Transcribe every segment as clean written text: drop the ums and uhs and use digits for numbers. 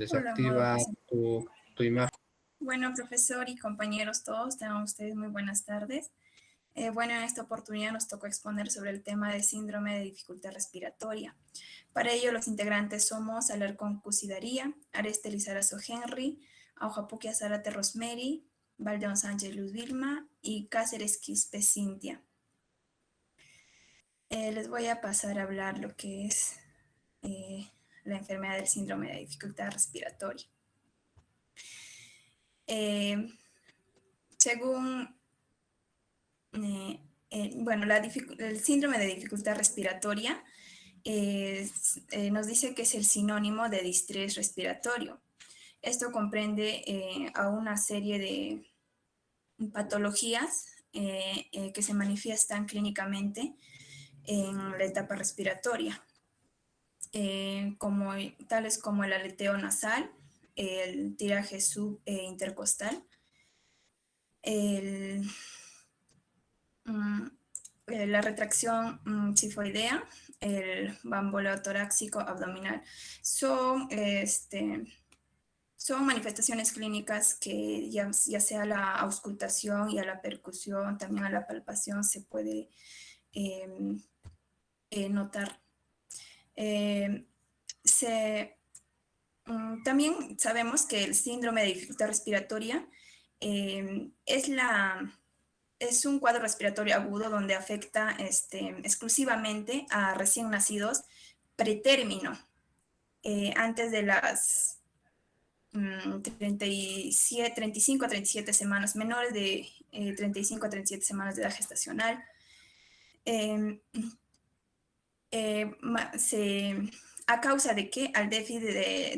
Hola, amado Desactiva profesor. tu imagen. Bueno, profesor y compañeros todos, tengan ustedes muy buenas tardes. Bueno, en esta oportunidad nos tocó exponer sobre el tema del síndrome de dificultad respiratoria. Para ello, los integrantes somos Alarcón Cusidaría, Areste Lizarazo Henry, Aujapuquia Zárate Rosemary, Valdeón Sánchez Luz Vilma y Cáceres Quispe Cintia. Les voy a pasar a hablar lo que es la enfermedad del síndrome de dificultad respiratoria. Según, bueno, el síndrome de dificultad respiratoria nos dice que es el sinónimo de distrés respiratorio. Esto comprende a una serie de patologías que se manifiestan clínicamente en la etapa respiratoria, tales como el aleteo nasal, el tiraje subintercostal, la retracción sifoidea, el bamboleo torácico abdominal. Son manifestaciones clínicas que ya sea a la auscultación y a la percusión, también a la palpación se puede notar. También sabemos que el síndrome de dificultad respiratoria es un cuadro respiratorio agudo donde afecta exclusivamente a recién nacidos pretérmino, antes de las 35 a 37 semanas, menores de 35 a 37 semanas de edad gestacional. ¿A causa de qué? Al déficit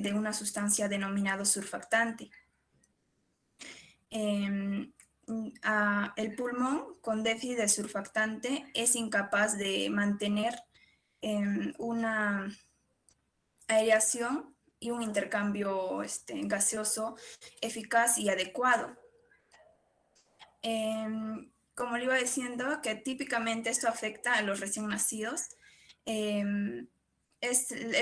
de una sustancia denominada surfactante. El pulmón con déficit de surfactante es incapaz de mantener una aireación y un intercambio gaseoso eficaz y adecuado. Como le iba diciendo, que típicamente esto afecta a los recién nacidos. El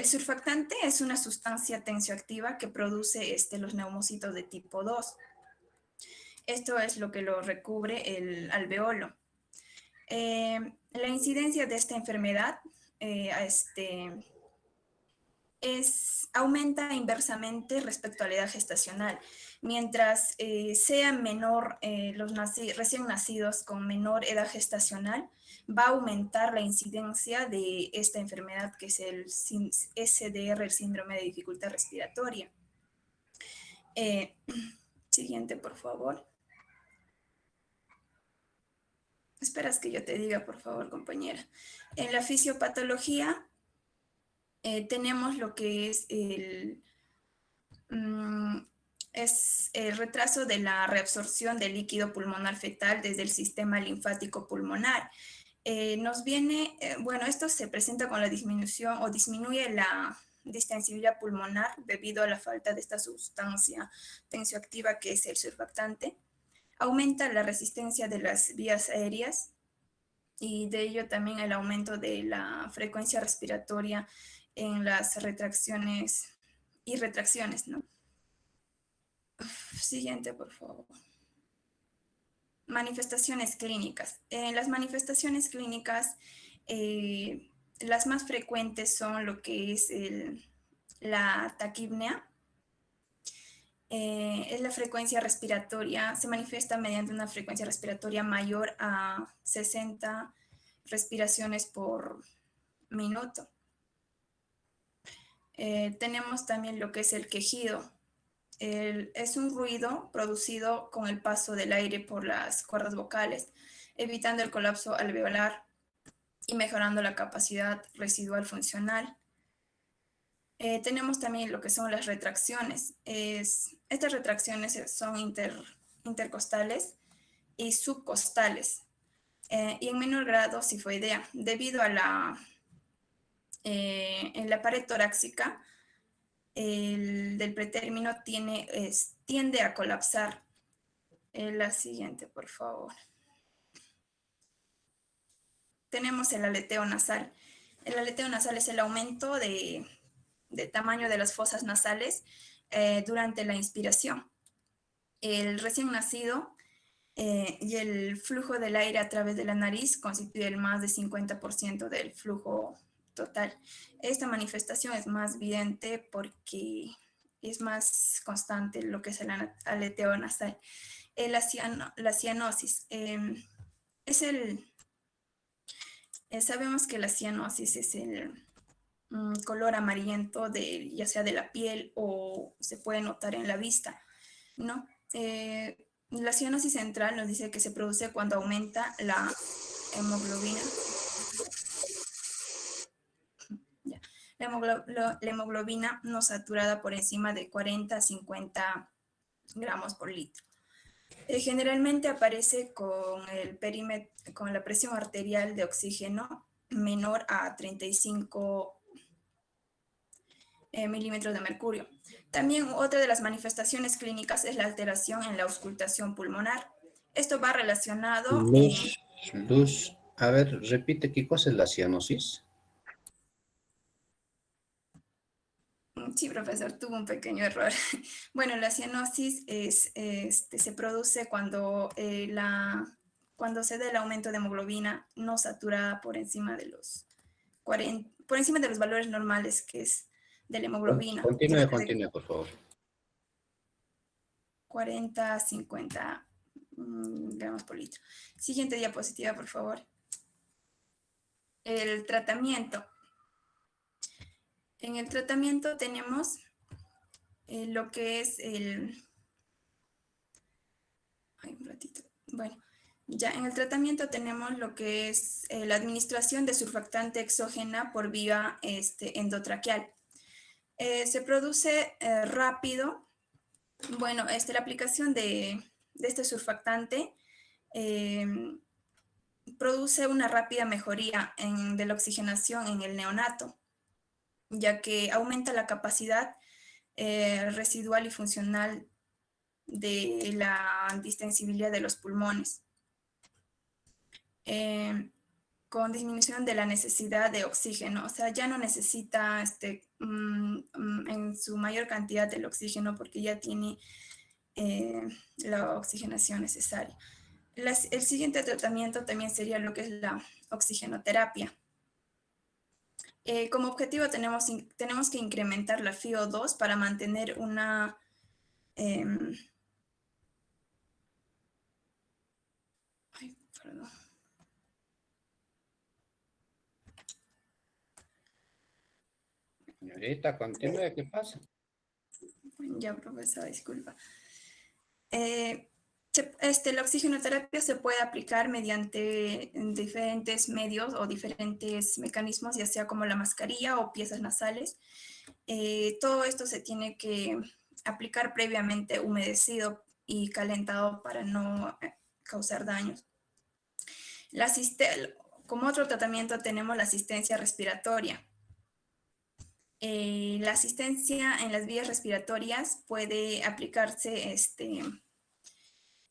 surfactante es una sustancia tensioactiva que produce los neumocitos de tipo 2. Esto es lo que lo recubre el alveolo. La incidencia de esta enfermedad aumenta inversamente respecto a la edad gestacional. Mientras sean menor los recién nacidos con menor edad gestacional, va a aumentar la incidencia de esta enfermedad que es el SDR, el síndrome de dificultad respiratoria. Siguiente, por favor. Esperas que yo te diga, por favor, compañera. En la fisiopatología tenemos lo que es el retraso de la reabsorción del líquido pulmonar fetal desde el sistema linfático pulmonar. Esto se presenta con la disminución o disminuye la distensibilidad pulmonar debido a la falta de esta sustancia tensioactiva que es el surfactante. Aumenta la resistencia de las vías aéreas y de ello también el aumento de la frecuencia respiratoria en las retracciones y retracciones, ¿no? Siguiente, por favor. Manifestaciones clínicas. En las manifestaciones clínicas, las más frecuentes son lo que es la taquipnea. Es la frecuencia respiratoria, se manifiesta mediante una frecuencia respiratoria mayor a 60 respiraciones por minuto. Tenemos también lo que es el quejido. Es un ruido producido con el paso del aire por las cuerdas vocales, evitando el colapso alveolar y mejorando la capacidad residual funcional. Tenemos también lo que son las retracciones. Estas retracciones son intercostales y subcostales, y en menor grado sifoidea, debido a en la pared torácica del pretérmino tiende a colapsar. La siguiente, por favor. Tenemos el aleteo nasal. El aleteo nasal es el aumento de tamaño de las fosas nasales durante la inspiración. El recién nacido y el flujo del aire a través de la nariz constituye el más de 50% del flujo total. Esta manifestación es más evidente porque es más constante lo que es el aleteo nasal. La cianosis es sabemos que la cianosis es el color amarillento ya sea de la piel o se puede notar en la vista, ¿no? La cianosis central nos dice que se produce cuando aumenta la hemoglobina. Ya. La hemoglobina no saturada por encima de 40 a 50 gramos por litro. Generalmente aparece con el perímetro, con la presión arterial de oxígeno menor a 35 milímetros de mercurio. También otra de las manifestaciones clínicas es la alteración en la auscultación pulmonar. Esto va relacionado. Luz, a ver, repite, ¿qué cosa es la cianosis? Sí, profesor, tuvo un pequeño error. Bueno, la cianosis se produce cuando se da el aumento de hemoglobina no saturada por encima de los 40, por encima de los valores normales que es de la hemoglobina. Continúe, por favor. 40 a 50 gramos por litro. Siguiente diapositiva, por favor. El tratamiento. En el tratamiento tenemos lo que es Ay, un ratito. Bueno, ya en el tratamiento tenemos lo que es la administración de surfactante exógena por vía endotraqueal. Se produce rápido. Bueno, la aplicación de este surfactante produce una rápida mejoría de la oxigenación en el neonato, ya que aumenta la capacidad residual y funcional de la distensibilidad de los pulmones, con disminución de la necesidad de oxígeno. O sea, ya no necesita en su mayor cantidad del oxígeno porque ya tiene la oxigenación necesaria. El siguiente tratamiento también sería lo que es la oxigenoterapia. Como objetivo tenemos que incrementar la FiO2 para mantener una perdón. Señorita, continúe, ¿qué pasa? Ya, profesor, disculpa. La oxigenoterapia se puede aplicar mediante diferentes medios o diferentes mecanismos, ya sea como la mascarilla o piezas nasales. Todo esto se tiene que aplicar previamente humedecido y calentado para no causar daños. Como otro tratamiento tenemos la asistencia respiratoria. La asistencia en las vías respiratorias puede aplicarse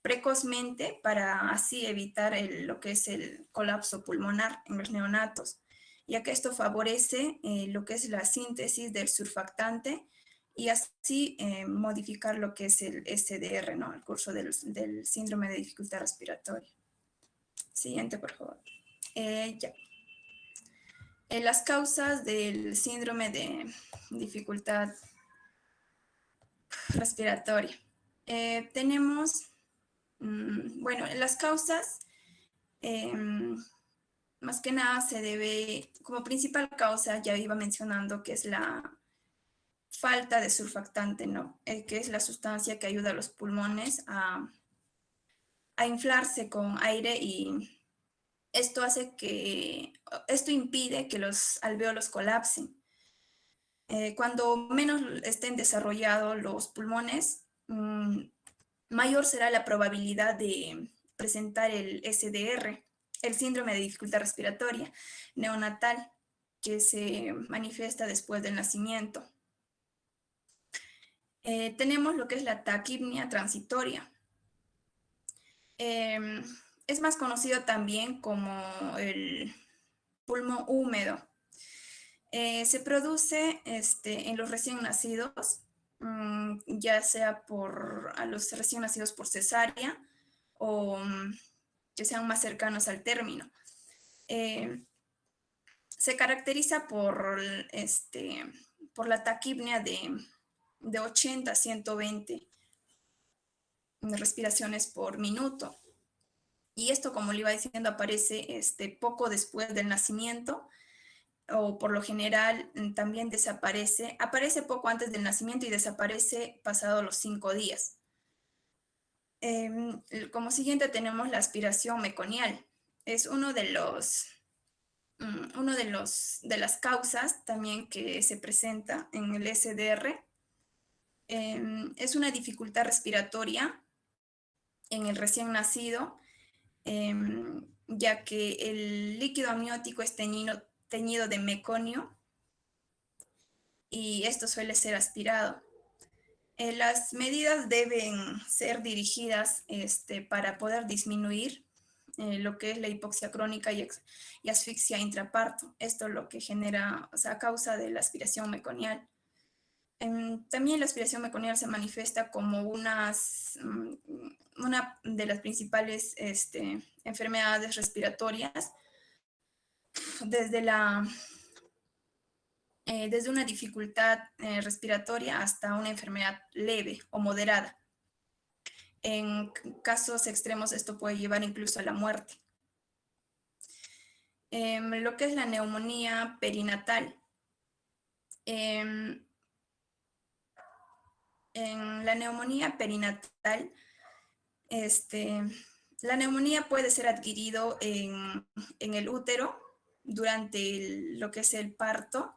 precozmente para así evitar lo que es el colapso pulmonar en los neonatos, ya que esto favorece lo que es la síntesis del surfactante y así modificar lo que es el SDR, ¿no? El curso del síndrome de dificultad respiratoria. Siguiente, por favor. Ya. Las causas del síndrome de dificultad respiratoria. Tenemos, bueno, las causas, más que nada se debe, como principal causa, ya iba mencionando que es la falta de surfactante, ¿no? Que es la sustancia que ayuda a los pulmones a inflarse con aire y esto impide que los alvéolos colapsen. Cuando menos estén desarrollados los pulmones, mayor será la probabilidad de presentar el SDR, el síndrome de dificultad respiratoria neonatal, que se manifiesta después del nacimiento. Tenemos lo que es la taquipnia transitoria. Es más conocido también como el pulmón húmedo. Se produce en los recién nacidos ya sea a los recién nacidos por cesárea o que sean más cercanos al término. Se caracteriza por la taquipnea de 80 a 120 respiraciones por minuto. Y esto, como le iba diciendo, aparece poco después del nacimiento, o por lo general también aparece poco antes del nacimiento y desaparece pasado los 5 días. Como siguiente tenemos la aspiración meconial. Es de las causas también que se presenta en el SDR. Es una dificultad respiratoria en el recién nacido, ya que el líquido amniótico es teñido de meconio y esto suele ser aspirado. Las medidas deben ser dirigidas para poder disminuir lo que es la hipoxia crónica y asfixia intraparto. Esto es lo que genera, a causa de la aspiración meconial. También la aspiración meconial se manifiesta como una de las principales enfermedades respiratorias, desde una dificultad respiratoria hasta una enfermedad leve o moderada. En casos extremos esto puede llevar incluso a la muerte. Lo que es la neumonía perinatal. En la neumonía perinatal, la neumonía puede ser adquirido en el útero durante lo que es el parto.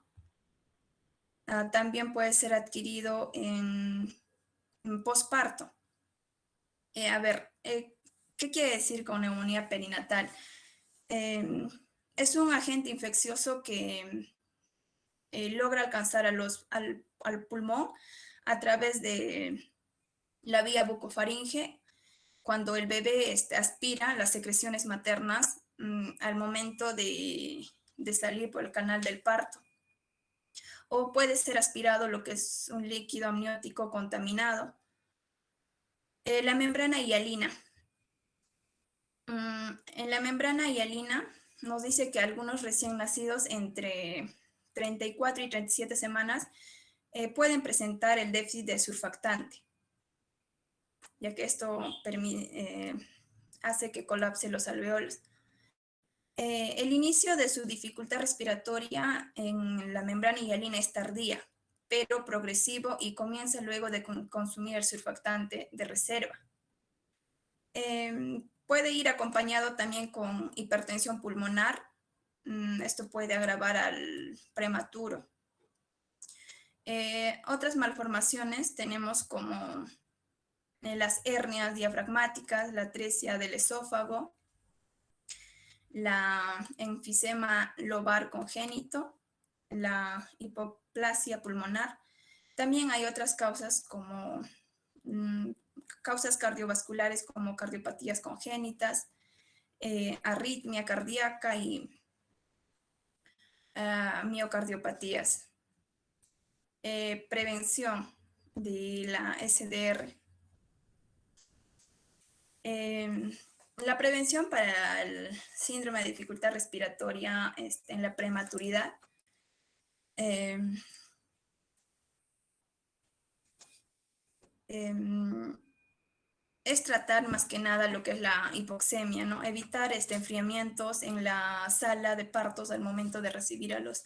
También puede ser adquirido en posparto. ¿Qué quiere decir con neumonía perinatal? Es un agente infeccioso que logra alcanzar al pulmón a través de la vía bucofaringe cuando el bebé aspira las secreciones maternas al momento de salir por el canal del parto. O puede ser aspirado lo que es un líquido amniótico contaminado. La membrana hialina. En la membrana hialina nos dice que algunos recién nacidos entre 34 y 37 semanas pueden presentar el déficit de surfactante, ya que esto hace que colapse los alveolos. El inicio de su dificultad respiratoria en la membrana hialina es tardía, pero progresivo, y comienza luego de consumir el surfactante de reserva. Puede ir acompañado también con hipertensión pulmonar. Esto puede agravar al prematuro. Otras malformaciones tenemos como las hernias diafragmáticas, la atresia del esófago, la enfisema lobar congénito, la hipoplasia pulmonar. También hay otras causas como causas cardiovasculares como cardiopatías congénitas, arritmia cardíaca y miocardiopatías. Prevención de la SDR. La prevención para el síndrome de dificultad respiratoria en la prematuridad es tratar más que nada lo que es la hipoxemia, ¿no? Evitar enfriamientos en la sala de partos al momento de recibir a los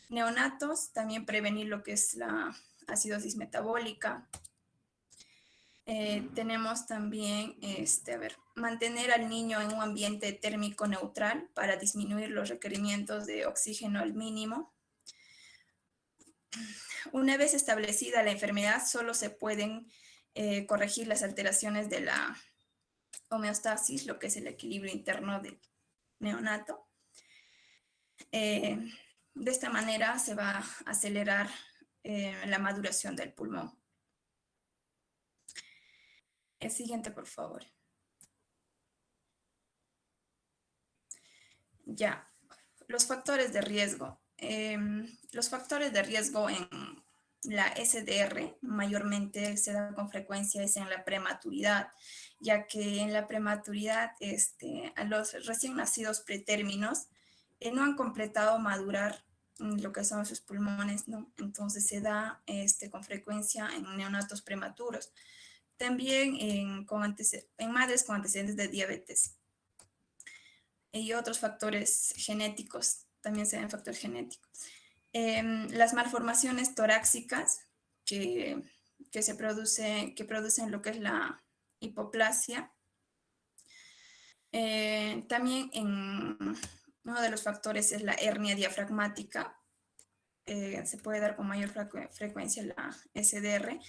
neonatos. También prevenir lo que es la acidosis metabólica. Tenemos también, mantener al niño en un ambiente térmico neutral para disminuir los requerimientos de oxígeno al mínimo. Una vez establecida la enfermedad, solo se pueden corregir las alteraciones de la homeostasis, lo que es el equilibrio interno del neonato. De esta manera se va a acelerar la maduración del pulmón. El siguiente, por favor. Ya, los factores de riesgo. Los factores de riesgo La SDR mayormente se da con frecuencia es en la prematuridad, ya que en la prematuridad a los recién nacidos pretérminos no han completado madurar lo que son sus pulmones, ¿no? Entonces se da con frecuencia en neonatos prematuros. También en madres con antecedentes de diabetes y otros factores genéticos, también se ven factores genéticos. Las malformaciones torácicas que, que producen lo que es la hipoplasia. También uno de los factores es la hernia diafragmática. Se puede dar con mayor frecuencia la SDR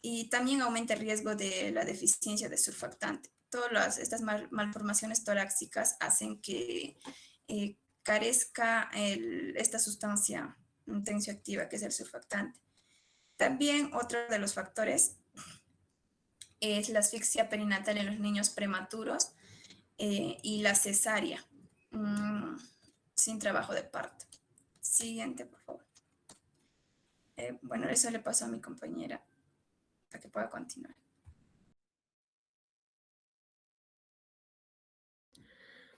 y también aumenta el riesgo de la deficiencia de surfactante. Todas estas malformaciones torácicas hacen que carezca esta sustancia tensioactiva que es el surfactante. También otro de los factores es la asfixia perinatal en los niños prematuros y la cesárea sin trabajo de parto. Siguiente, por favor. Bueno, eso le pasó a mi compañera para que pueda continuar.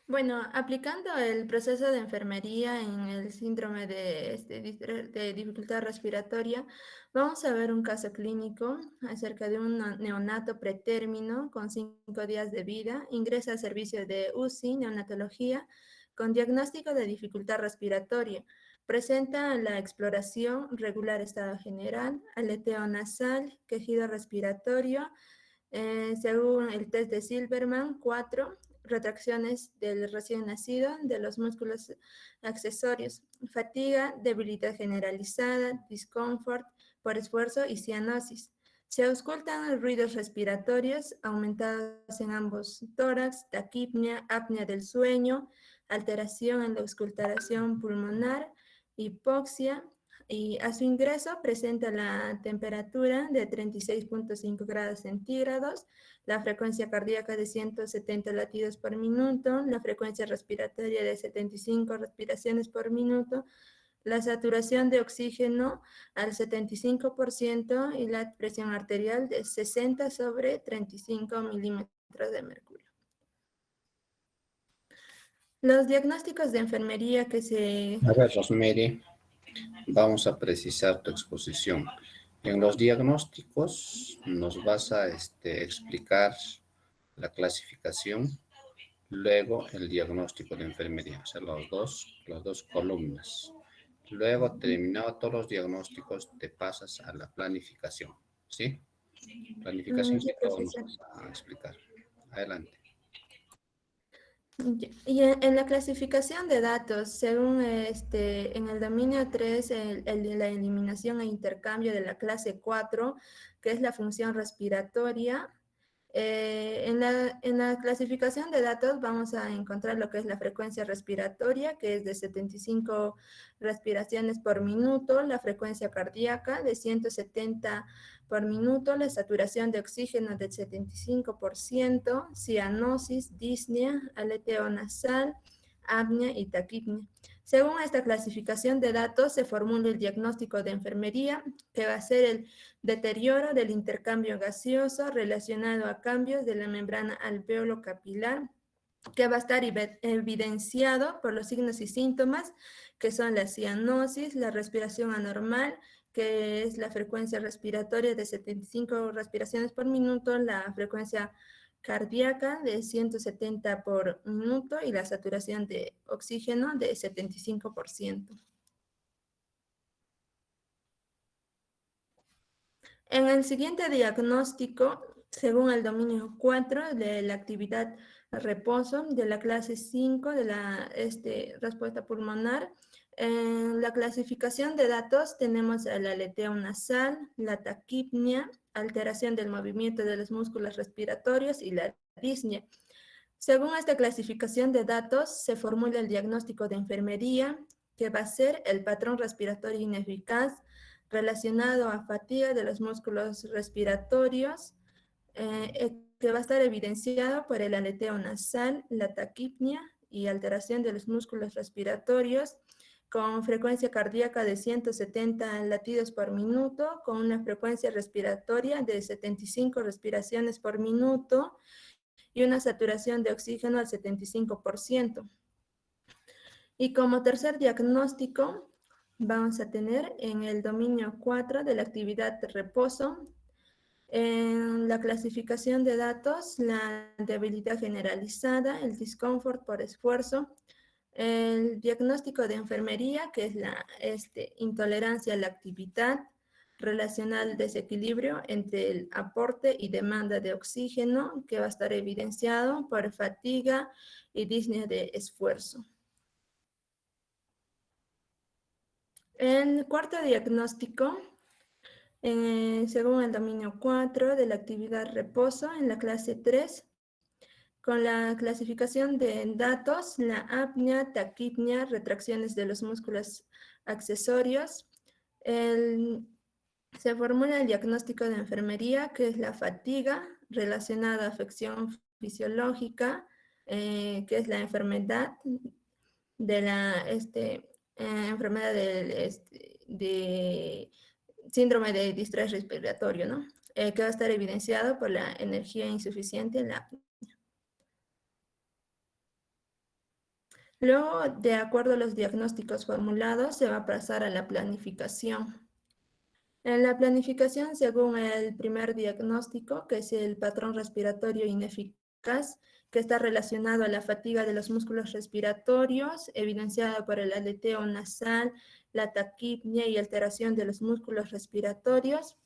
Bueno, aplicando el proceso de enfermería en el síndrome de dificultad respiratoria, vamos a ver un caso clínico acerca de un neonato pretérmino con 5 días de vida. Ingresa al servicio de UCI, neonatología, con diagnóstico de dificultad respiratoria. Presenta la exploración, regular estado general, aleteo nasal, quejido respiratorio, según el test de Silberman, 4 retracciones del recién nacido, de los músculos accesorios, fatiga, debilidad generalizada, discomfort por esfuerzo y cianosis. Se auscultan ruidos respiratorios aumentados en ambos tórax, taquipnea, apnea del sueño, alteración en la auscultación pulmonar, hipoxia, y a su ingreso presenta la temperatura de 36.5 grados centígrados, la frecuencia cardíaca de 170 latidos por minuto, la frecuencia respiratoria de 75 respiraciones por minuto, la saturación de oxígeno al 75% y la presión arterial de 60 sobre 35 milímetros de mercurio. Los diagnósticos de enfermería que se... A ver, Rosemary, vamos a precisar tu exposición. En los diagnósticos nos vas a explicar la clasificación, luego el diagnóstico de enfermería, o sea, las dos columnas. Luego, terminado todos los diagnósticos, te pasas a la planificación, ¿sí? Planificación sí, todo nos vas a explicar. Adelante. Y en la clasificación de datos, según en el dominio 3, la eliminación e intercambio de la clase 4, que es la función respiratoria, en la clasificación de datos vamos a encontrar lo que es la frecuencia respiratoria, que es de 75 respiraciones por minuto, la frecuencia cardíaca de 170 por minuto, la saturación de oxígeno del 75%, cianosis, disnea, aleteo nasal, apnea y taquipnea. Según esta clasificación de datos, se formula el diagnóstico de enfermería, que va a ser el deterioro del intercambio gaseoso relacionado a cambios de la membrana alveolo capilar, que va a estar evidenciado por los signos y síntomas, que son la cianosis, la respiración anormal, que es la frecuencia respiratoria de 75 respiraciones por minuto, la frecuencia cardíaca de 170 por minuto y la saturación de oxígeno de 75%. En el siguiente diagnóstico, según el dominio 4 de la actividad reposo de la clase 5 de la respuesta pulmonar, en la clasificación de datos tenemos el aleteo nasal, la taquipnea, alteración del movimiento de los músculos respiratorios y la disnea. Según esta clasificación de datos, se formula el diagnóstico de enfermería, que va a ser el patrón respiratorio ineficaz relacionado a fatiga de los músculos respiratorios, que va a estar evidenciado por el aleteo nasal, la taquipnea y alteración de los músculos respiratorios, con frecuencia cardíaca de 170 latidos por minuto, con una frecuencia respiratoria de 75 respiraciones por minuto y una saturación de oxígeno al 75%. Y como tercer diagnóstico, vamos a tener en el dominio 4 de la actividad de reposo, en la clasificación de datos, la debilidad generalizada, el discomfort por esfuerzo, el diagnóstico de enfermería, que es la intolerancia a la actividad, relacional desequilibrio entre el aporte y demanda de oxígeno, que va a estar evidenciado por fatiga y disnea de esfuerzo. El cuarto diagnóstico, según el dominio 4 de la actividad reposo, en la clase 3, con la clasificación de datos, la apnea, taquipnea, retracciones de los músculos accesorios, se formula el diagnóstico de enfermería, que es la fatiga relacionada a afección fisiológica, que es la enfermedad de la enfermedad de síndrome de distrés respiratorio, ¿no? Que va a estar evidenciado por la energía insuficiente en la apnea. Luego, de acuerdo a los diagnósticos formulados, se va a pasar a la planificación. En la planificación, según el primer diagnóstico, que es el patrón respiratorio ineficaz, que está relacionado a la fatiga de los músculos respiratorios, evidenciada por el aleteo nasal, la taquipnea y alteración de los músculos respiratorios,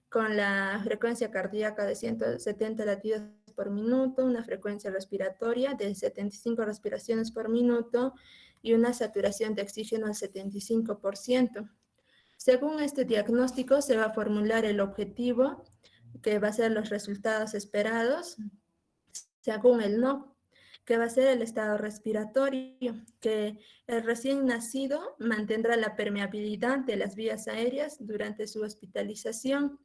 con la frecuencia cardíaca de 170 latidos por minuto, una frecuencia respiratoria de 75 respiraciones por minuto y una saturación de oxígeno al 75%. Según este diagnóstico, se va a formular el objetivo, que va a ser los resultados esperados, según el NOC, que va a ser el estado respiratorio, que el recién nacido mantendrá la permeabilidad de las vías aéreas durante su hospitalización,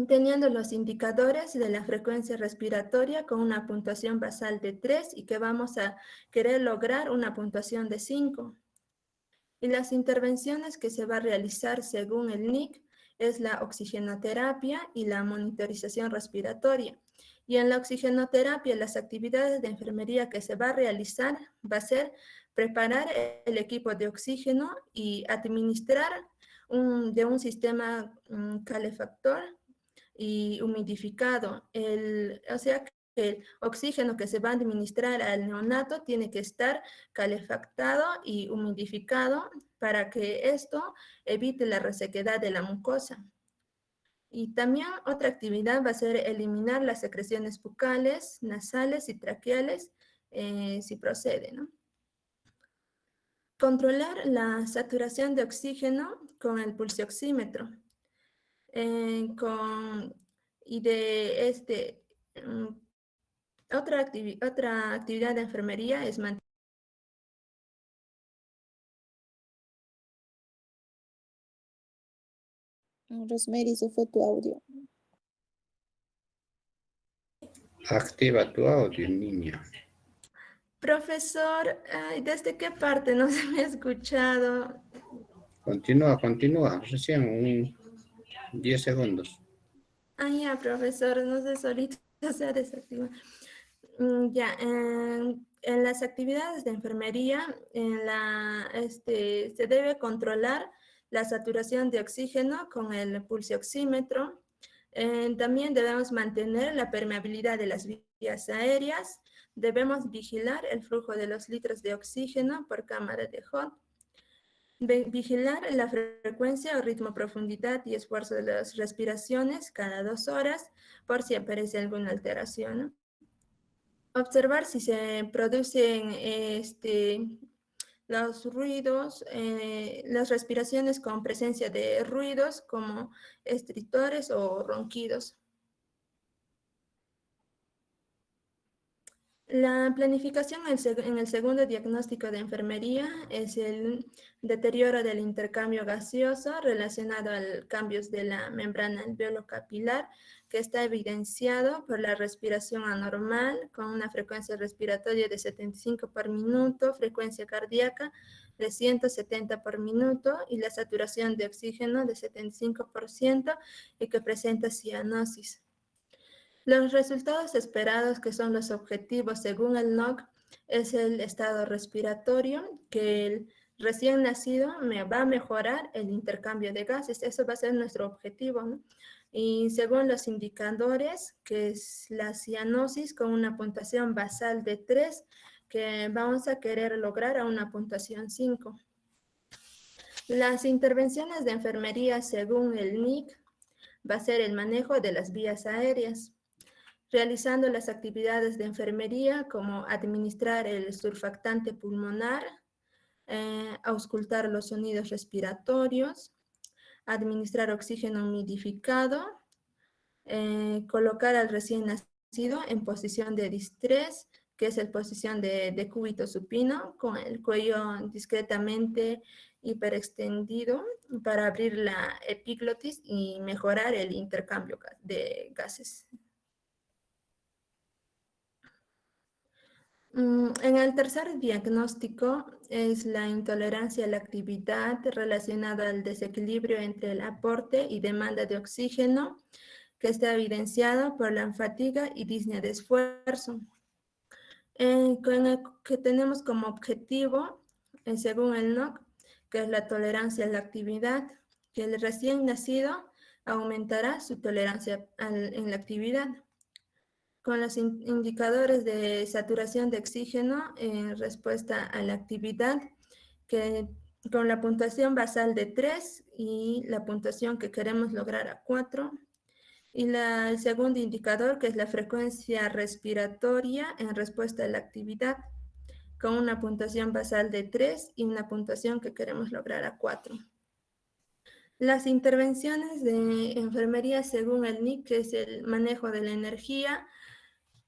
teniendo los indicadores de la frecuencia respiratoria con una puntuación basal de 3 y que vamos a querer lograr una puntuación de 5. Y las intervenciones que se va a realizar según el NIC es la oxigenoterapia y la monitorización respiratoria. Y en la oxigenoterapia, las actividades de enfermería que se va a realizar va a ser preparar el equipo de oxígeno y administrar de un sistema calefactor y humidificado. O sea que el oxígeno que se va a administrar al neonato tiene que estar calefactado y humidificado para que esto evite la resequedad de la mucosa. Y también otra actividad va a ser eliminar las secreciones bucales, nasales y traqueales, si procede, ¿no? Controlar la saturación de oxígeno con el pulsioxímetro. Y de otra actividad de enfermería es mantener. Rosemary, se fue tu audio. Activa tu audio, niña. Profesor, ¿desde qué parte no se me ha escuchado? Continúa. Recién 10 segundos. Ya, profesor, no sé, solito se ha desactivado. Ya, en las actividades de enfermería, se debe controlar la saturación de oxígeno con el pulsioxímetro. También debemos mantener la permeabilidad de las vías aéreas. Debemos vigilar el flujo de los litros de oxígeno por cámara de Hot. Vigilar la frecuencia o ritmo, profundidad y esfuerzo de las respiraciones cada 2 horas por si aparece alguna alteración, ¿no? Observar si se producen los ruidos, las respiraciones con presencia de ruidos como estritores o ronquidos. La planificación en el segundo diagnóstico de enfermería es el deterioro del intercambio gaseoso relacionado a cambios de la membrana alveolo-capilar, que está evidenciado por la respiración anormal con una frecuencia respiratoria de 75 por minuto, frecuencia cardíaca de 170 por minuto y la saturación de oxígeno de 75% y que presenta cianosis. Los resultados esperados, que son los objetivos según el NOC, es el estado respiratorio, que el recién nacido va a mejorar el intercambio de gases. Eso va a ser nuestro objetivo, ¿no? Y según los indicadores, que es la cianosis con una puntuación basal de 3, que vamos a querer lograr a una puntuación 5. Las intervenciones de enfermería según el NIC va a ser el manejo de las vías aéreas, realizando las actividades de enfermería como administrar el surfactante pulmonar, auscultar los sonidos respiratorios, administrar oxígeno humidificado, colocar al recién nacido en posición de distrés, que es la posición de cúbito supino, con el cuello discretamente hiperextendido para abrir la epiglotis y mejorar el intercambio de gases. En el tercer diagnóstico es la intolerancia a la actividad relacionada al desequilibrio entre el aporte y demanda de oxígeno, que está evidenciado por la fatiga y disnea de esfuerzo. Con el que tenemos como objetivo, según el NOC, que es la tolerancia a la actividad, que el recién nacido aumentará su tolerancia en la actividad. Con los indicadores de saturación de oxígeno en respuesta a la actividad, que con la puntuación basal de 3 y la puntuación que queremos lograr a 4. Y el segundo indicador, que es la frecuencia respiratoria en respuesta a la actividad, con una puntuación basal de 3 y una puntuación que queremos lograr a 4. Las intervenciones de enfermería según el NIC, que es el manejo de la energía,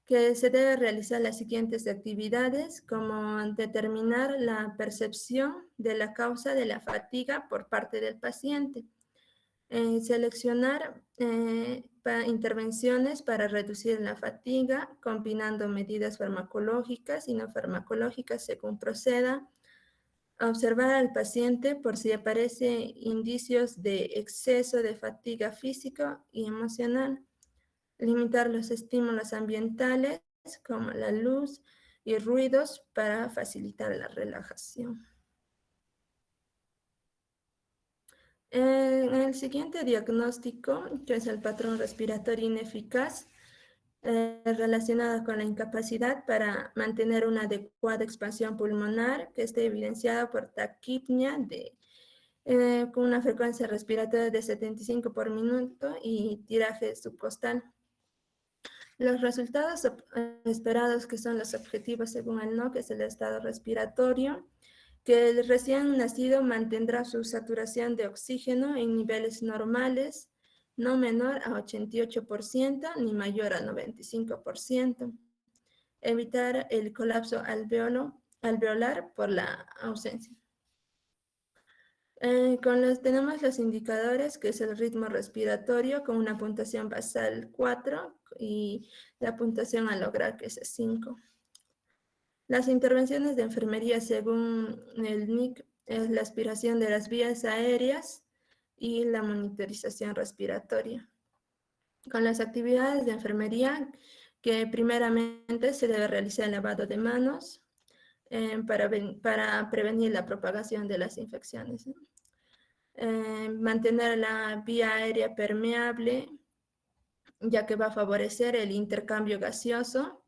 que se debe realizar las siguientes actividades, como determinar la percepción de la causa de la fatiga por parte del paciente, seleccionar intervenciones para reducir la fatiga, combinando medidas farmacológicas y no farmacológicas según proceda, observar al paciente por si aparecen indicios de exceso de fatiga física y emocional, limitar los estímulos ambientales como la luz y ruidos para facilitar la relajación. En el siguiente diagnóstico, que es el patrón respiratorio ineficaz, relacionado con la incapacidad para mantener una adecuada expansión pulmonar, que esté evidenciada por taquipnea con una frecuencia respiratoria de 75 por minuto y tiraje subcostal. Los resultados esperados, que son los objetivos según el NOC, es el estado respiratorio, que el recién nacido mantendrá su saturación de oxígeno en niveles normales, no menor a 88% ni mayor a 95%. Evitar el colapso alveolar por la ausencia. Tenemos los indicadores, que es el ritmo respiratorio con una puntuación basal 4 y la puntuación a lograr, que es 5. Las intervenciones de enfermería según el NIC es la aspiración de las vías aéreas y la monitorización respiratoria. Con las actividades de enfermería, que primeramente se debe realizar el lavado de manos para prevenir la propagación de las infecciones. Mantener la vía aérea permeable, ya que va a favorecer el intercambio gaseoso.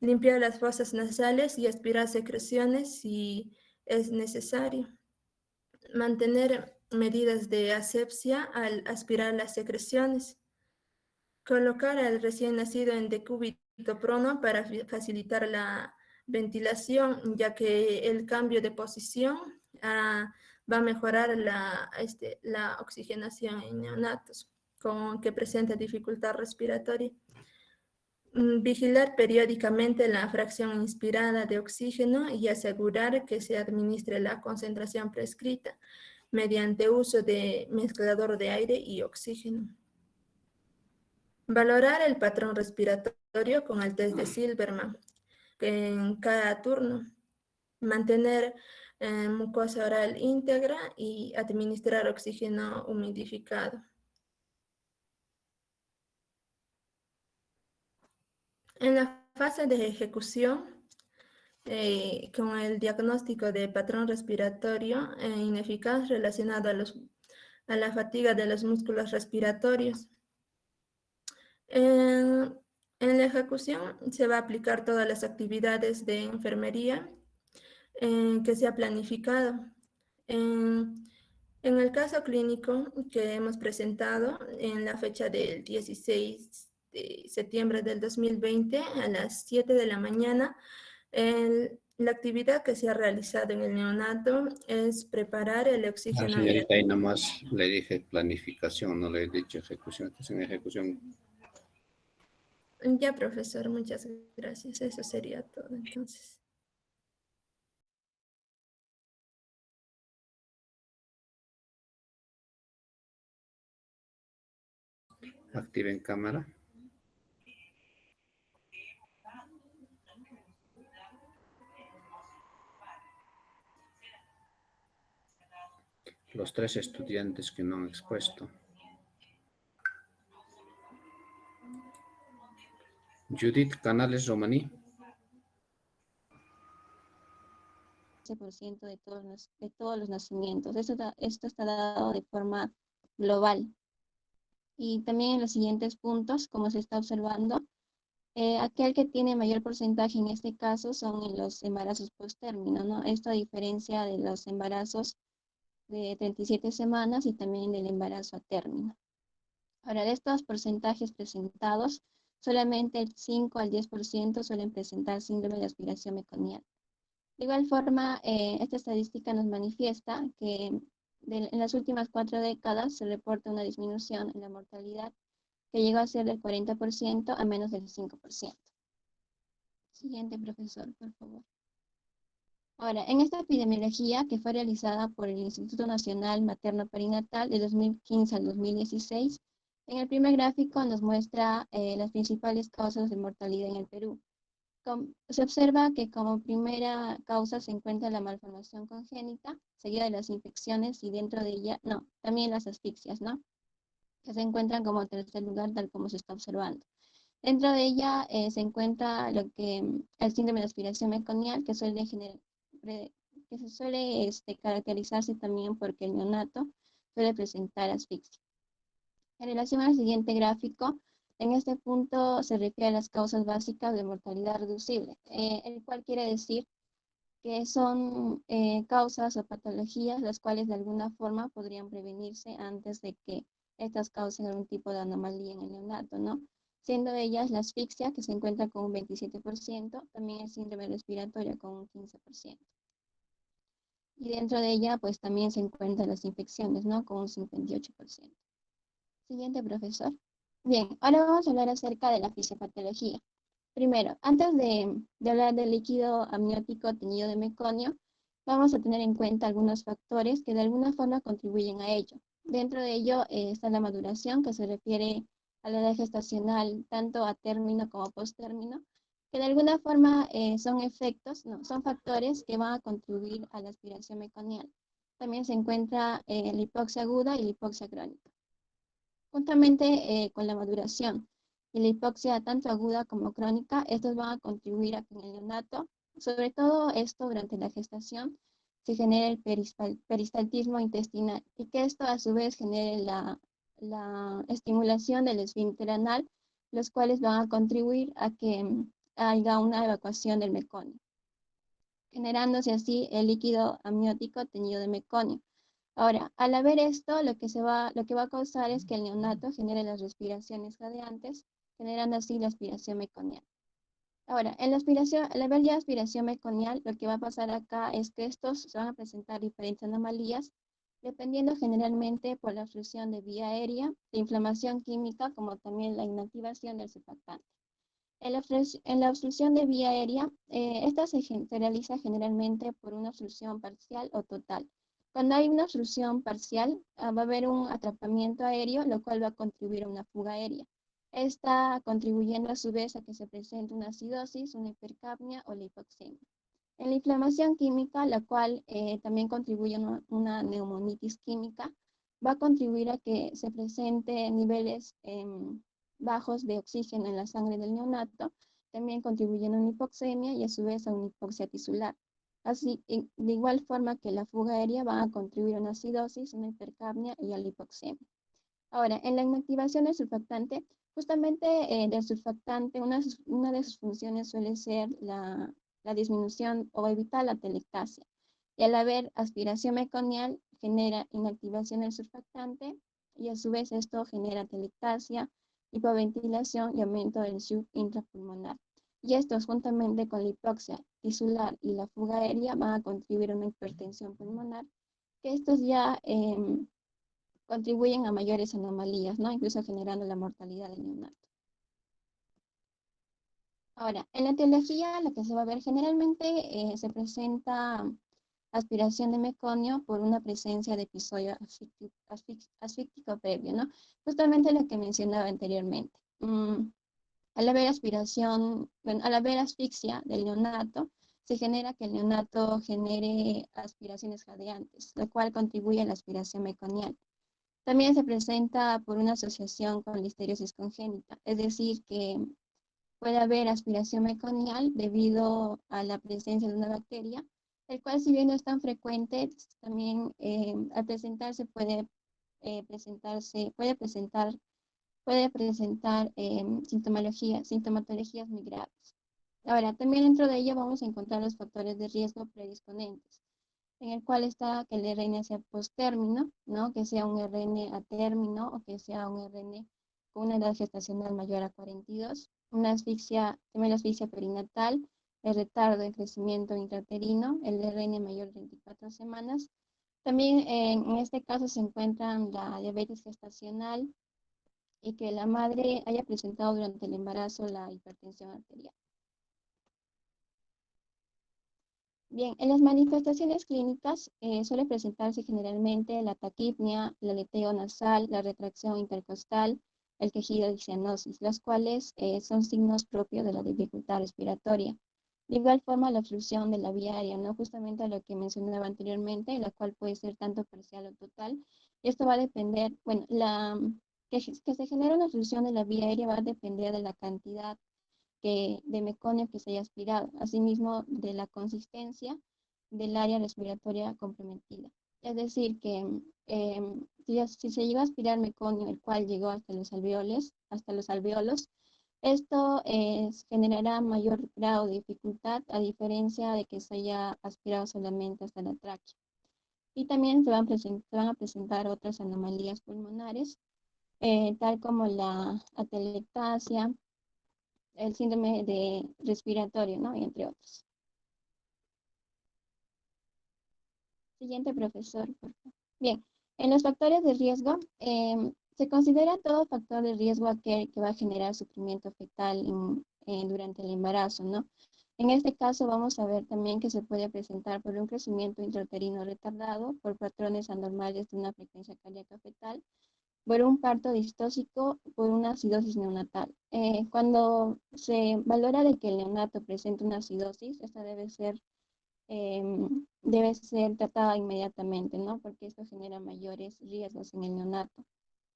Limpiar las fosas nasales y aspirar secreciones si es necesario. Mantener medidas de asepsia al aspirar las secreciones. Colocar al recién nacido en decúbito prono para facilitar la ventilación, ya que el cambio de posición va a mejorar la oxigenación en neonatos que presenta dificultad respiratoria. Vigilar periódicamente la fracción inspirada de oxígeno y asegurar que se administre la concentración prescrita mediante uso de mezclador de aire y oxígeno. Valorar el patrón respiratorio con el test de Silverman en cada turno. Mantener mucosa oral íntegra y administrar oxígeno humidificado. En la fase de ejecución, con el diagnóstico de patrón respiratorio ineficaz relacionado a la fatiga de los músculos respiratorios. En la ejecución se va a aplicar todas las actividades de enfermería que se ha planificado. En el caso clínico que hemos presentado en la fecha del 16 de septiembre del 2020 a las 7 de la mañana, la actividad que se ha realizado en el neonato es preparar el oxígeno. Señorita, ahí nomás le dije planificación, no le he dicho ejecución. Estás en ejecución. Ya, profesor, muchas gracias. Eso sería todo entonces. Activen cámara. Los 3 estudiantes que no han expuesto. Judith Canales Romaní. 15% de todos los nacimientos. Esto está dado de forma global. Y también en los siguientes puntos, como se está observando, aquel que tiene mayor porcentaje en este caso son en los embarazos post-término, ¿no? Esto a diferencia de los embarazos de 37 semanas y también del embarazo a término. Ahora, de estos porcentajes presentados, solamente el 5 al 10% suelen presentar síndrome de aspiración meconial. De igual forma, esta estadística nos manifiesta que en las últimas 4 décadas se reporta una disminución en la mortalidad que llegó a ser del 40% a menos del 5%. Siguiente, profesor, por favor. Ahora, en esta epidemiología que fue realizada por el Instituto Nacional Materno Perinatal de 2015 al 2016, en el primer gráfico nos muestra las principales causas de mortalidad en el Perú. Se observa que como primera causa se encuentra la malformación congénita, seguida de las infecciones y dentro de ella, también las asfixias, ¿no? Que se encuentran como tercer lugar, tal como se está observando. Dentro de ella se encuentra el síndrome de aspiración meconial, que se suele caracterizarse también porque el neonato suele presentar asfixia. En relación al siguiente gráfico, en este punto se refiere a las causas básicas de mortalidad reducible, el cual quiere decir que son causas o patologías las cuales de alguna forma podrían prevenirse antes de que estas causen algún tipo de anomalía en el neonato, ¿no? Siendo ellas la asfixia, que se encuentra con un 27%, también el síndrome respiratorio con un 15%. Y dentro de ella, pues también se encuentran las infecciones, ¿no? Con un 58%. Siguiente, profesor. Bien, ahora vamos a hablar acerca de la fisiopatología. Primero, antes de hablar del líquido amniótico teñido de meconio, vamos a tener en cuenta algunos factores que de alguna forma contribuyen a ello. Dentro de ello está la maduración, que se refiere a la edad gestacional tanto a término como post-término, que de alguna forma son factores que van a contribuir a la aspiración meconial. También se encuentra la hipoxia aguda y la hipoxia crónica. Juntamente con la maduración y la hipoxia tanto aguda como crónica, estos van a contribuir a que en el neonato, sobre todo esto durante la gestación, se genere el peristaltismo intestinal y que esto a su vez genere la estimulación del esfínter anal, los cuales van a contribuir a que haya una evacuación del meconio, generándose así el líquido amniótico teñido de meconio. Ahora, al haber esto, lo que va a causar es que el neonato genere las respiraciones jadeantes, generando así la aspiración meconial. Ahora, al haber ya aspiración meconial, lo que va a pasar acá es que estos se van a presentar diferentes anomalías, dependiendo generalmente por la obstrucción de vía aérea, la inflamación química, como también la inactivación del surfactante. En la obstrucción de vía aérea, esta se realiza generalmente por una obstrucción parcial o total. Cuando hay una obstrucción parcial, va a haber un atrapamiento aéreo, lo cual va a contribuir a una fuga aérea. Está contribuyendo a su vez a que se presente una acidosis, una hipercapnia o la hipoxemia. En la inflamación química, la cual también contribuye a una neumonitis química, va a contribuir a que se presente niveles bajos de oxígeno en la sangre del neonato, también contribuyen a una hipoxemia y a su vez a una hipoxia tisular. Así, de igual forma que la fuga aérea va a contribuir a una acidosis, una hipercapnia y a la hipoxemia. Ahora, en la inactivación del surfactante, justamente del surfactante, una de sus funciones suele ser la disminución o evitar la telectasia. Y al haber aspiración meconial, genera inactivación del surfactante y a su vez esto genera telectasia, hipoventilación y aumento del shock intrapulmonar. Y estos, juntamente con la hipoxia tisular y la fuga aérea, van a contribuir a una hipertensión pulmonar, que estos ya contribuyen a mayores anomalías, ¿no? Incluso generando la mortalidad del neonato. Ahora, en la etiología, lo que se va a ver generalmente se presenta aspiración de meconio por una presencia de episodio asfíctico previo, ¿no? Justamente lo que mencionaba anteriormente. Al haber aspiración, bueno, al haber asfixia del neonato, se genera que el neonato genere aspiraciones jadeantes, lo cual contribuye a la aspiración meconial. También se presenta por una asociación con listeriosis congénita, es decir, que puede haber aspiración meconial debido a la presencia de una bacteria, el cual si bien no es tan frecuente, también al presentarse puede presentar sintomatologías muy graves. Ahora, también dentro de ello vamos a encontrar los factores de riesgo predisponentes, en el cual está que el RN sea post-término, ¿no? Que sea un RN a término o que sea un RN con una edad gestacional mayor a 42, una asfixia, también la asfixia perinatal, el retardo en crecimiento intrauterino, el RN mayor de 24 semanas. También en este caso se encuentran la diabetes gestacional y que la madre haya presentado durante el embarazo la hipertensión arterial. Bien, en las manifestaciones clínicas suele presentarse generalmente la taquipnia, el aleteo nasal, la retracción intercostal, el quejido y cianosis, las cuales son signos propios de la dificultad respiratoria. De igual forma, la obstrucción de la vía aérea, ¿no? Justamente a lo que mencionaba anteriormente, la cual puede ser tanto parcial o total. Y esto va a depender, bueno, que se genere una obstrucción de la vía aérea va a depender de la cantidad de meconio que se haya aspirado, asimismo de la consistencia del área respiratoria comprometida. Es decir, que si se llega a aspirar meconio, el cual llegó hasta los alveolos, esto generará mayor grado de dificultad a diferencia de que se haya aspirado solamente hasta la tráquea. Y también se van a presentar otras anomalías pulmonares, tal como la atelectasia, el síndrome de respiratorio, ¿no? Y entre otros. Siguiente profesor, por favor. Bien, en los factores de riesgo, se considera todo factor de riesgo aquel que va a generar sufrimiento fetal durante el embarazo, ¿no? En este caso vamos a ver también que se puede presentar por un crecimiento intrauterino retardado, por patrones anormales de una frecuencia cardíaca fetal, por un parto distóxico, por una acidosis neonatal. Cuando se valora de que el neonato presenta una acidosis, esta debe ser tratada inmediatamente, ¿no? Porque esto genera mayores riesgos en el neonato.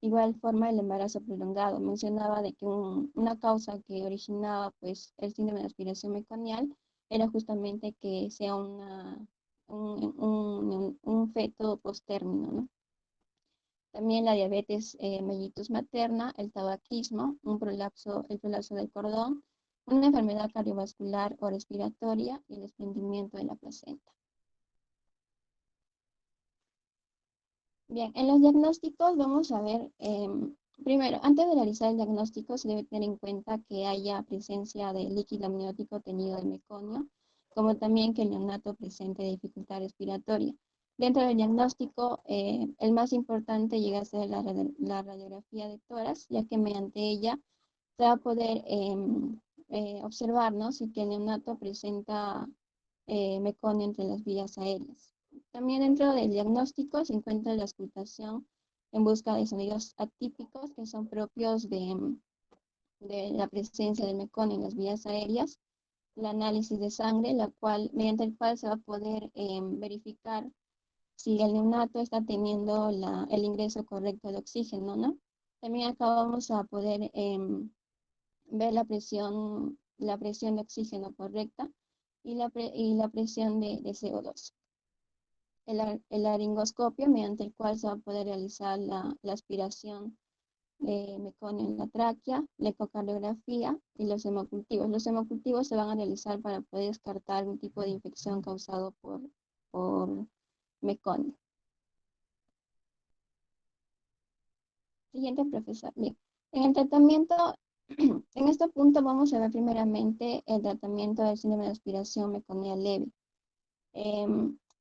Igual forma el embarazo prolongado. Mencionaba de que una causa que originaba pues el síndrome de aspiración meconial era justamente que sea un feto post-término, ¿no? También la diabetes mellitus materna, el tabaquismo, el prolapso del cordón, una enfermedad cardiovascular o respiratoria y el desprendimiento de la placenta. Bien, en los diagnósticos vamos a ver, primero, antes de realizar el diagnóstico se debe tener en cuenta que haya presencia de líquido amniótico tenido de meconio, como también que el neonato presente dificultad respiratoria. Dentro del diagnóstico, el más importante llega a ser la radiografía de tórax, ya que mediante ella se va a poder observar, ¿no? Si que el neonato presenta meconio entre las vías aéreas. También dentro del diagnóstico se encuentra la auscultación en busca de sonidos atípicos que son propios de la presencia del meconio en las vías aéreas, el análisis de sangre, mediante el cual se va a poder verificar si el neonato está teniendo el ingreso correcto de oxígeno, ¿no? También acá vamos a poder ver la presión de oxígeno correcta y la presión de CO2. El laringoscopio, mediante el cual se va a poder realizar la aspiración de meconio en la tráquea, la ecocardiografía y los hemocultivos. Los hemocultivos se van a realizar para poder descartar un tipo de infección causado por meconio. Siguiente, profesor. Bien. En el tratamiento, en este punto vamos a ver primeramente el tratamiento del síndrome de aspiración meconial leve.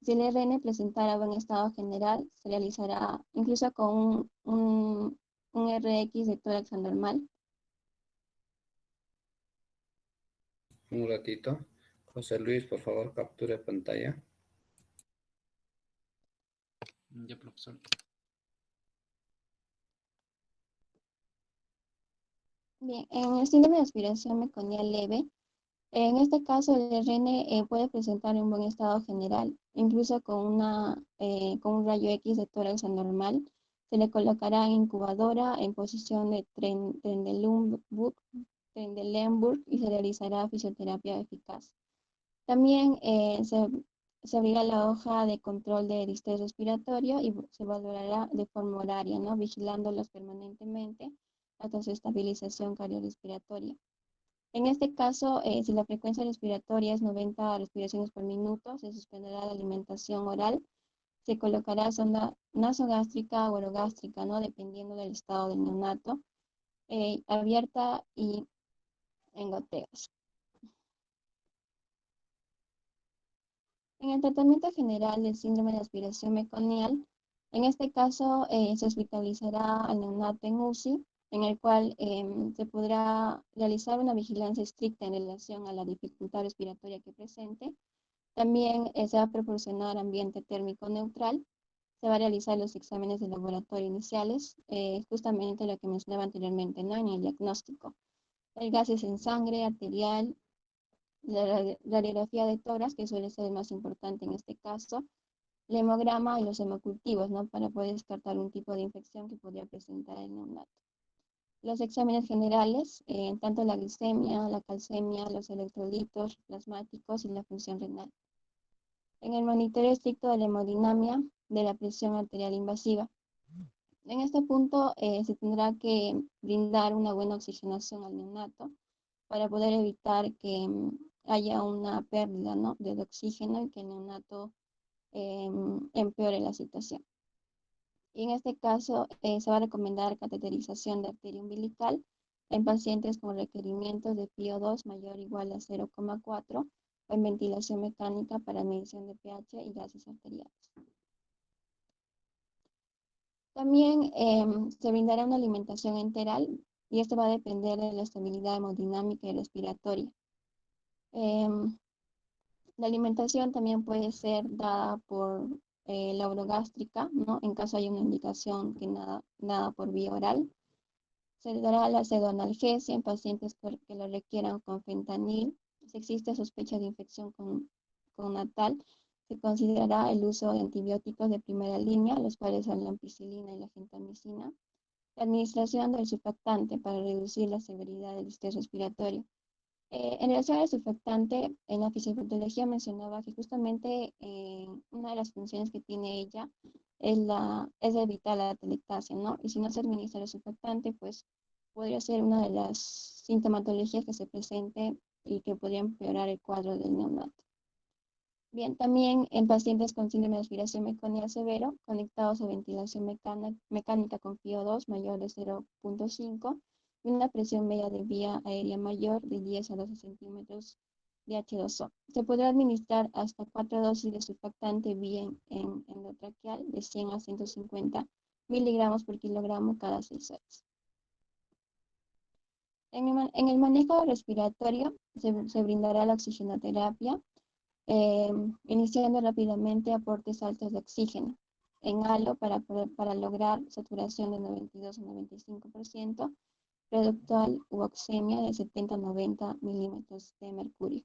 Si el RN presentara buen estado general, se realizará incluso con un RX de tórax anormal. Un ratito. José Luis, por favor, capture pantalla. Ya, profesor. Bien, en el síndrome de aspiración meconial leve, en este caso el RN puede presentar un buen estado general, incluso con un rayo X de tórax anormal. Se le colocará en incubadora en posición de Trendelenburg y se realizará fisioterapia eficaz. También se abrirá la hoja de control de distrés respiratorio y se valorará de forma horaria, ¿no? Vigilándolos permanentemente hasta su estabilización cardiorrespiratoria. En este caso, si la frecuencia respiratoria es 90 respiraciones por minuto, se suspenderá la alimentación oral, se colocará sonda nasogástrica o orogástrica, ¿no? Dependiendo del estado del neonato, abierta y en goteos. En el tratamiento general del síndrome de aspiración meconial, en este caso se hospitalizará al neonato en UCI, en el cual se podrá realizar una vigilancia estricta en relación a la dificultad respiratoria que presente. También se va a proporcionar ambiente térmico neutral. Se va a realizar los exámenes de laboratorio iniciales, justamente lo que mencionaba anteriormente, ¿no? En el diagnóstico. El gases en sangre, arterial, la radiografía de tórax, que suele ser el más importante en este caso, el hemograma y los hemocultivos, ¿no? Para poder descartar un tipo de infección que podría presentar el neonato. Los exámenes generales, tanto la glicemia, la calcemia, los electrolitos plasmáticos y la función renal. En el monitoreo estricto de la hemodinamia de la presión arterial invasiva. En este punto se tendrá que brindar una buena oxigenación al neonato para poder evitar que haya una pérdida, ¿no? de oxígeno y que el neonato empeore la situación. Y en este caso se va a recomendar cateterización de arteria umbilical en pacientes con requerimientos de PO2 mayor o igual a 0,4 o en ventilación mecánica para medición de pH y gases arteriales. También se brindará una alimentación enteral y esto va a depender de la estabilidad hemodinámica y respiratoria. La alimentación también puede ser dada por la orogástrica, ¿no? En caso haya una indicación que nada por vía oral. Se dará la pseudoanalgesia en pacientes que lo requieran con fentanil. Si existe sospecha de infección con natal, se considerará el uso de antibióticos de primera línea, los cuales son la ampicilina y la gentamicina. La administración del surfactante para reducir la severidad del estrés respiratorio. En relación al surfactante, en la fisiopatología mencionaba que justamente una de las funciones que tiene ella es evitar la atelectasia, ¿no? Y si no se administra el surfactante, pues podría ser una de las sintomatologías que se presente y que podría empeorar el cuadro del neonato. Bien, también en pacientes con síndrome de aspiración meconial severo, conectados a ventilación mecánica con PO2 mayor de 0,5 y una presión media de vía aérea mayor de 10 a 12 centímetros de H2O. Se podrá administrar hasta 4 dosis de surfactante vía endotraqueal de 100 a 150 miligramos por kilogramo cada 6 horas. En el manejo respiratorio se brindará la oxigenoterapia, iniciando rápidamente aportes altos de oxígeno en halo para lograr saturación de 92 a 95%, reductal u oxemia de 70 a 90 milímetros de mercurio.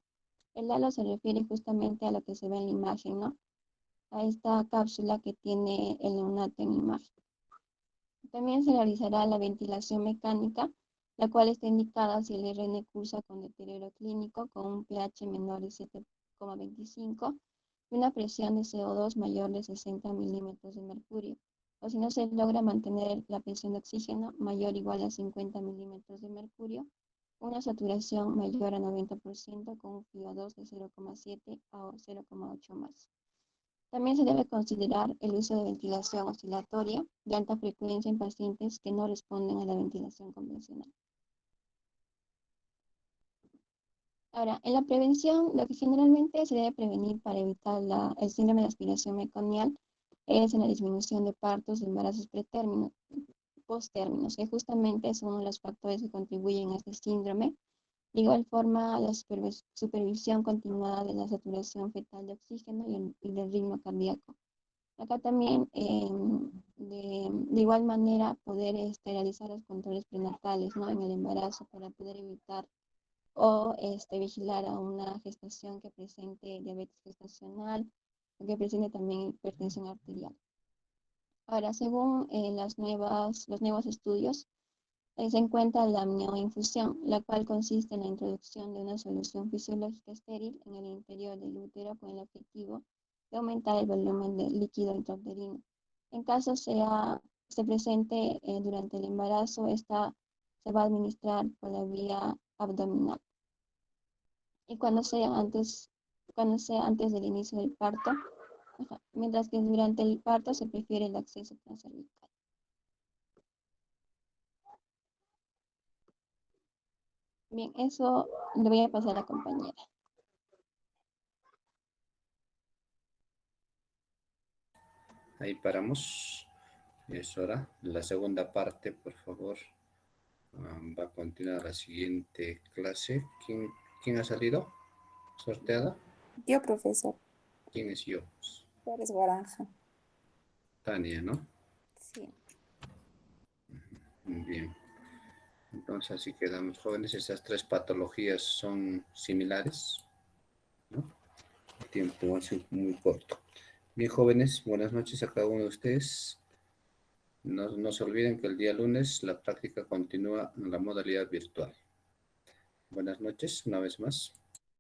El halo se refiere justamente a lo que se ve en la imagen, ¿no? A esta cápsula que tiene el neonato en imagen. También se realizará la ventilación mecánica, la cual está indicada si el RN cursa con deterioro clínico con un pH menor de 7,25 y una presión de CO2 mayor de 60 milímetros de mercurio, o si no se logra mantener la presión de oxígeno mayor o igual a 50 milímetros de mercurio, una saturación mayor a 90% con un FiO2 de 0,7 a 0,8 más. También se debe considerar el uso de ventilación oscilatoria de alta frecuencia en pacientes que no responden a la ventilación convencional. Ahora, en la prevención, lo que generalmente se debe prevenir para evitar el síndrome de aspiración meconial es en la disminución de partos de embarazos posttérminos, que justamente son uno de los factores que contribuyen a este síndrome. De igual forma, la supervisión continuada de la saturación fetal de oxígeno y del ritmo cardíaco. Acá también, de igual manera, poder realizar los controles prenatales, ¿no? En el embarazo para poder evitar o vigilar a una gestación que presente diabetes gestacional o que presente también hipertensión arterial. Ahora, según los nuevos estudios, se encuentra la amnioinfusión, la cual consiste en la introducción de una solución fisiológica estéril en el interior del útero con el objetivo de aumentar el volumen de líquido intrauterino. En caso se presente durante el embarazo, esta se va a administrar por la vía abdominal. Y cuando sea antes del inicio del parto, mientras que durante el parto se prefiere el acceso transcervical. Bien, eso le voy a pasar a la compañera. Ahí paramos. Es hora. La segunda parte, por favor. Va a continuar la siguiente clase. ¿Quién ha salido? ¿Sorteada? Yo, profesor. ¿Quién es yo? Flores Guaranja. Tania, ¿no? Sí. Bien. Entonces así quedamos, jóvenes. Esas tres patologías son similares, ¿no? El tiempo va a ser muy corto. Bien, jóvenes, buenas noches a cada uno de ustedes. No se olviden que el día lunes la práctica continúa en la modalidad virtual. Buenas noches, una vez más.